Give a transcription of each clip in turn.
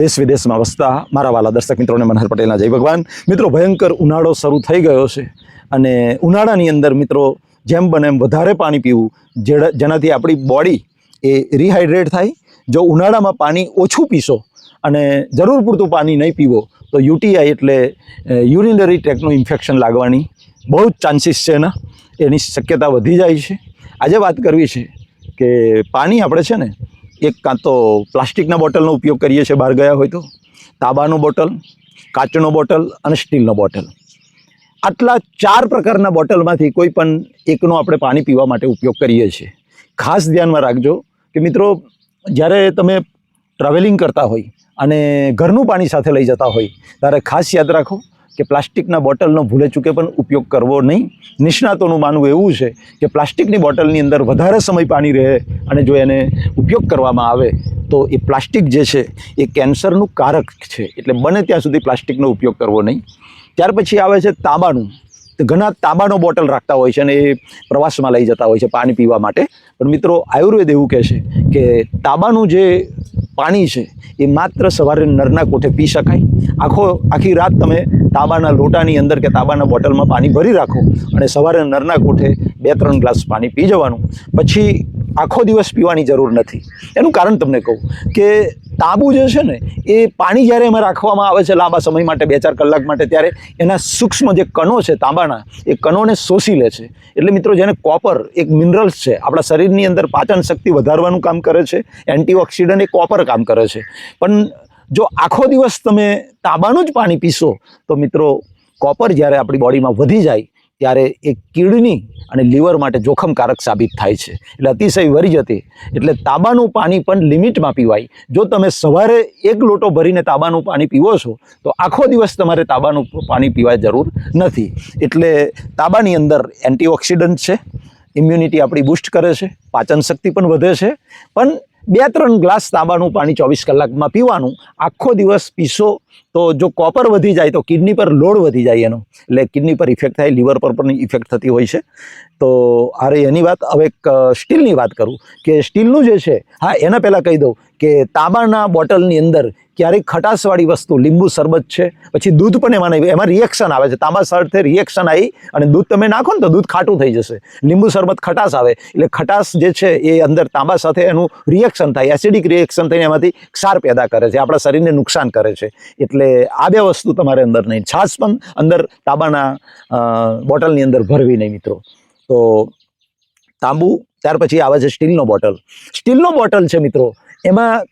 દેશ વિદેશમાં વસતા મારા વાલા દર્શક મિત્રોને મનહર પટેલના જય ભગવાન. મિત્રો, ભયંકર ઉનાળો શરૂ થઈ ગયો છે અને ઉનાળાની અંદર મિત્રો જેમ બને એમ વધારે પાણી પીવું, જેનાથી આપણી બોડી એ રિહાઇડ્રેટ થાય. જો ઉનાળામાં પાણી ઓછું પીશો અને જરૂર પૂરતું પાણી નહીં પીવો તો યુટીઆઈ એટલે યુરિનરી ટ્રેકનું ઇન્ફેક્શન લાગવાની બહુ જ ચાન્સીસ છે ને, એની શક્યતા વધી જાય છે. આજે વાત કરવી છે કે પાણી આપણે છે ને એક કાં તો પ્લાસ્ટિકના બોટલનો ઉપયોગ કરીએ છીએ બહાર ગયા હોય તો, તાંબાનો બોટલ, કાચનો બોટલ અને સ્ટીલનો બોટલ. આટલા 4 પ્રકારના બોટલમાંથી કોઈ પણ એકનો આપણે પાણી પીવા માટે ઉપયોગ કરીએ છીએ. ખાસ ધ્યાનમાં રાખજો કે મિત્રો, જ્યારે તમે ટ્રાવેલિંગ કરતા હોય અને ઘરનું પાણી સાથે લઈ જતા હોય ત્યારે ખાસ યાદ રાખો કે પ્લાસ્ટિકના બોટલનો ભૂલે ચૂકે પણ ઉપયોગ કરવો નહીં. નિષ્ણાતોનું માનવું એવું છે કે પ્લાસ્ટિકની બોટલની અંદર વધારે સમય પાણી રહે અને જો એને ઉપયોગ કરવામાં આવે તો એ પ્લાસ્ટિક જે છે એ કેન્સરનું કારક છે, એટલે બને ત્યાં સુધી પ્લાસ્ટિકનો ઉપયોગ કરવો નહીં. ત્યાર પછી આવે છે તાંબાનું. તો ઘણા તાંબાનો બોટલ રાખતા હોય છે અને એ પ્રવાસમાં લઈ જતા હોય છે પાણી પીવા માટે. પણ મિત્રો, આયુર્વેદ એવું કહે છે કે તાંબાનું જે પાણી છે એ માત્ર સવારે નરના કોઠે પી શકાય. આખી રાત તમે તાંબાના લોટાની અંદર કે તાંબાના બોટલમાં પાણી ભરી રાખો અને સવારે નરના કોઠે 2-3 ગ્લાસ પાણી પી જવાનું. પછી આખો દિવસ પીવાની જરૂર નથી. એનું કારણ તમને કહું કે તાંબુ જે છે ને એ પાણી જ્યારે એમાં રાખવામાં આવે છે લાંબા સમય માટે, 2-4 કલાક માટે, ત્યારે એના સૂક્ષ્મ જે કણો છે તાંબાના, એ કણોને શોષી લે છે. એટલે મિત્રો, જેને કોપર એક મિનરલ્સ છે, આપણા શરીરની અંદર પાચન શક્તિ વધારવાનું કામ કરે છે, એન્ટીઓક્સિડન્ટ એ કોપર કામ કરે છે. પણ જો આખો દિવસ તમે તાંબાનું જ પાણી પીશો તો મિત્રો, કોપર જ્યારે આપણી બોડીમાં વધી જાય ત્યારે એ કિડની અને લીવર માટે જોખમકારક સાબિત થાય છે. એટલે અતિશય વરી જતી. એટલે તાંબાનું પાણી પણ લિમિટમાં પીવાય. જો તમે સવારે 1 લોટો ભરીને તાંબાનું પાણી પીવો છો તો આખો દિવસ તમારે તાંબાનું પાણી પીવા જરૂર નથી. એટલે તાંબાની અંદર એન્ટીઓક્સિડન્ટ છે, ઇમ્યુનિટી આપણી બૂસ્ટ કરે છે, પાચન શક્તિ પણ વધે છે. પણ 2-3 ગ્લાસ તાંબાનું પાણી 24 કલાકમાં પીવાનું. આખો દિવસ પીશો તો જો કોપર વધી જાય તો કિડની પર લોડ વધી જાય એનો, એટલે કિડની પર ઇફેક્ટ થાય, લીવર પર પણ ઇફેક્ટ થતી હોય છે. તો અરે એની વાત. હવે એક સ્ટીલની વાત કરું કે સ્ટીલનું જે છે, હા, એના પહેલાં કહી દઉં કે તાંબાના બોટલની અંદર ક્યારેક ખટાશવાળી વસ્તુ, લીંબુ શરબત છે, પછી દૂધ પણ એમાં નહીં, એમાં રિએક્શન આવે છે. તાંબા સાથે રિએક્શન આવી અને દૂધ તમે નાખો ને તો દૂધ ખાટું થઈ જશે. લીંબુ શરબત ખટાશ આવે, એટલે ખટાશ જે છે એ અંદર તાંબા સાથે એનું રિએક્શન થાય, એસિડિક રિએક્શન થઈને એમાંથી ક્ષાર પેદા કરે છે, આપણા શરીરને નુકસાન કરે છે. એટલે આ 2 વસ્તુ તમારે અંદર નહીં. છાશ પણ અંદર તાંબાના બોટલની અંદર ભરવી નહીં મિત્રો. તો તાંબુ. ત્યાર પછી આવે છે સ્ટીલનો બોટલ. સ્ટીલનો બોટલ છે મિત્રો, એમાં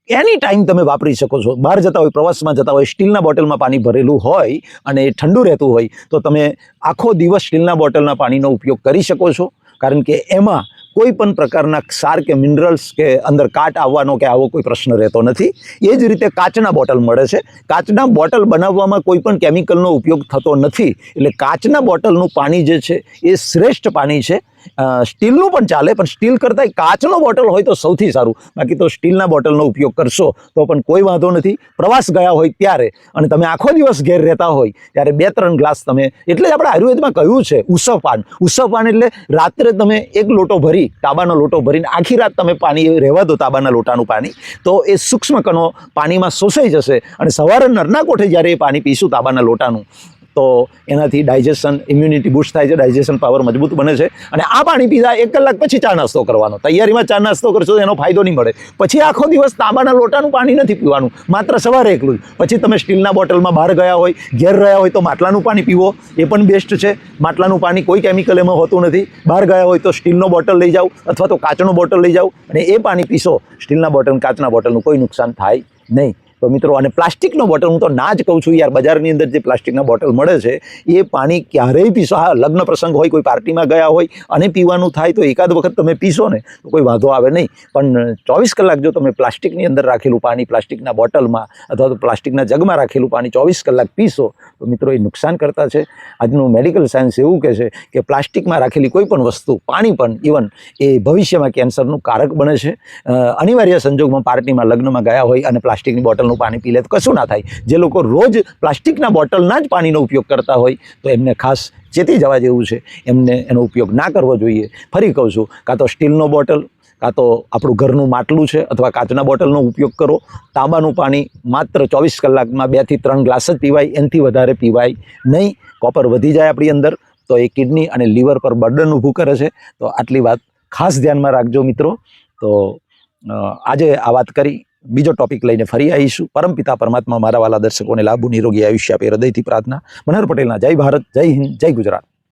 એની ટાઈમ તમે વાપરી શકો છો. બહાર જતા હોય, પ્રવાસમાં જતા હોય, સ્ટીલના બોટલમાં પાણી ભરેલું હોય અને એ ઠંડુ રહેતું હોય તો તમે આખો દિવસ સ્ટીલના બોટલના પાણીનો ઉપયોગ કરી શકો છો. કારણ કે એમાં કોઈ પણ પ્રકારના ક્ષાર કે મિનરલ્સ કે અંદર કાટ આવવાનો કે આવો કોઈ પ્રશ્ન રહેતો નથી. એ જ રીતે કાચના બોટલ મળે છે. કાચના બોટલ બનાવવામાં કોઈ પણ કેમિકલનો ઉપયોગ થતો નથી. એટલે કાચના બોટલનું પાણી જે છે એ શ્રેષ્ઠ પાણી છે. સ્ટીલનું પણ ચાલે, પણ સ્ટીલ કરતાં કાચનો બોટલ હોય તો સૌથી સારું. બાકી તો સ્ટીલના બોટલનો ઉપયોગ કરશો તો પણ કોઈ વાંધો નથી. પ્રવાસ ગયા હોય ત્યારે અને તમે આખો દિવસ ઘેર રહેતા હોય ત્યારે 2-3 ગ્લાસ તમે, એટલે જ આપણે આયુર્વેદમાં કહ્યું છે ઉસવપાન. ઉસવપાન એટલે રાત્રે તમે 1 લોટો ભરી, તાંબાનો લોટો ભરીને આખી રાત તમે પાણી રહેવા દો, તાંબાના લોટાનું પાણી, તો એ સૂક્ષ્મ કણો પાણીમાં શોષાઈ જશે અને સવારે નરના કોઠે જ્યારે એ પાણી પીશું તાંબાના લોટાનું તો એનાથી ડાયજેશન, ઇમ્યુનિટી બૂસ્ટ થાય છે, ડાયજેશન પાવર મજબૂત બને છે. અને આ પાણી પીધા 1 કલાક પછી ચા નાસ્તો કરવાનો. તૈયારીમાં ચા નાસ્તો કરશો તો એનો ફાયદો નહીં મળે. પછી આખો દિવસ તાંબાના લોટાનું પાણી નથી પીવાનું, માત્ર સવારે એકલું જ. પછી તમે સ્ટીલના બોટલમાં બહાર ગયા હોય, ઘેર રહ્યા હોય તો માટલાનું પાણી પીવો, એ પણ બેસ્ટ છે. માટલાનું પાણી કોઈ કેમિકલ એમાં હોતું નથી. બહાર ગયા હોય તો સ્ટીલનો બોટલ લઈ જાઓ અથવા તો કાચનો બોટલ લઈ જાઓ અને એ પાણી પીશો. સ્ટીલના બોટલ, કાચના બોટલનું કોઈ નુકસાન થાય નહીં. તો મિત્રો, અને પ્લાસ્ટિકનો બોટલ હું તો ના જ કહું છું યાર. બજારની અંદર જે પ્લાસ્ટિકના બોટલ મળે છે એ પાણી ક્યારેય પીશો. હા, લગ્ન પ્રસંગ હોય, કોઈ પાર્ટીમાં ગયા હોય અને પીવાનું થાય તો એકાદ વખત તમે પીશો ને તો કોઈ વાંધો આવે નહીં. પણ 24 કલાક જો તમે પ્લાસ્ટિકની અંદર રાખેલું પાણી, પ્લાસ્ટિકના બોટલમાં અથવા તો પ્લાસ્ટિકના જગમાં રાખેલું પાણી 24 કલાક પીશો તો મિત્રો, એ નુકસાન કરતા છે. આજનું મેડિકલ સાયન્સ એવું કહે છે કે પ્લાસ્ટિકમાં રાખેલી કોઈ પણ વસ્તુ, પાણી પણ ઇવન, એ ભવિષ્યમાં કેન્સરનું કારક બને છે. અનિવાર્ય સંજોગમાં પાર્ટીમાં, લગ્નમાં ગયા હોય અને પ્લાસ્ટિકની બોટલ પાણી પી લે તો કશું ના થાય. જે લોકો રોજ પ્લાસ્ટિકના બોટલના જ પાણીનો ઉપયોગ કરતા હોય તો એમને ખાસ ચેતી જવા જેવું છે. એમને એનો ઉપયોગ ના કરવો જોઈએ. ફરી કહું છું, કાં તો સ્ટીલનો બોટલ કાં તો આપણું ઘરનું માટલું છે અથવા કાચના બોટલનો ઉપયોગ કરો. તાંબાનું પાણી માત્ર 24 કલાકમાં 2 થી 3 ગ્લાસ જ પીવાય, એનાથી વધારે પીવાય નહીં. કોપર વધી જાય આપણી અંદર તો એ કિડની અને લીવર પર બર્ડન ઊભું કરે છે. તો આટલી વાત ખાસ ધ્યાનમાં રાખજો મિત્રો. તો આજે આ વાત કરી, બીજો ટોપિક લઈને ફરી આવીશું. પરમપિતા પરમાત્મા મારા વાલા દર્શકોને લાંબુ નિરોગી આયુષ્ય આપે, હૃદયથી પ્રાર્થના. મનહર પટેલના જય ભારત, જય હિન્દ, જય ગુજરાત.